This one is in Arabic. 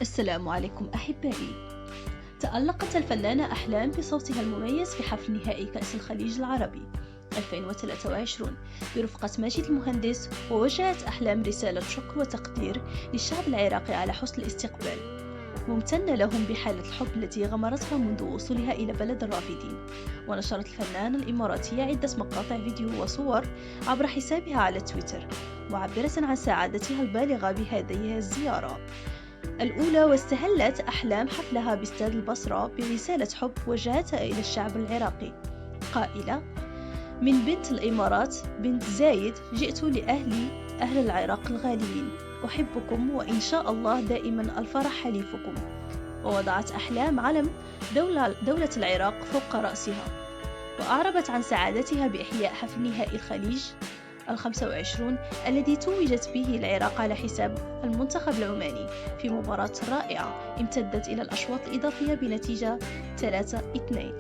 السلام عليكم أحبائي. تألقت الفنانة أحلام بصوتها المميز في حفل نهائي كأس الخليج العربي 2023 برفقة ماجد المهندس، ووجهت أحلام رسالة شكر وتقدير للشعب العراقي على حسن الاستقبال، ممتنة لهم بحالة الحب التي غمرتها منذ وصولها إلى بلد الرافدين. ونشرت الفنانة الإماراتية عدة مقاطع فيديو وصور عبر حسابها على تويتر، معبرة عن سعادتها البالغة بهذه الزيارة الأولى. واستهلت أحلام حفلها باستاد البصرة برسالة حب وجهتها إلى الشعب العراقي قائلة: من بنت الإمارات بنت زايد، جئت أهل العراق الغاليين، أحبكم وإن شاء الله دائما الفرح حليفكم. ووضعت أحلام علم دولة العراق فوق رأسها، وأعربت عن سعادتها بإحياء حفل نهائي الخليج 25 الذي توجت به العراق على حساب المنتخب العماني في مباراة رائعة امتدت إلى الأشواط الإضافية بنتيجة 3-2.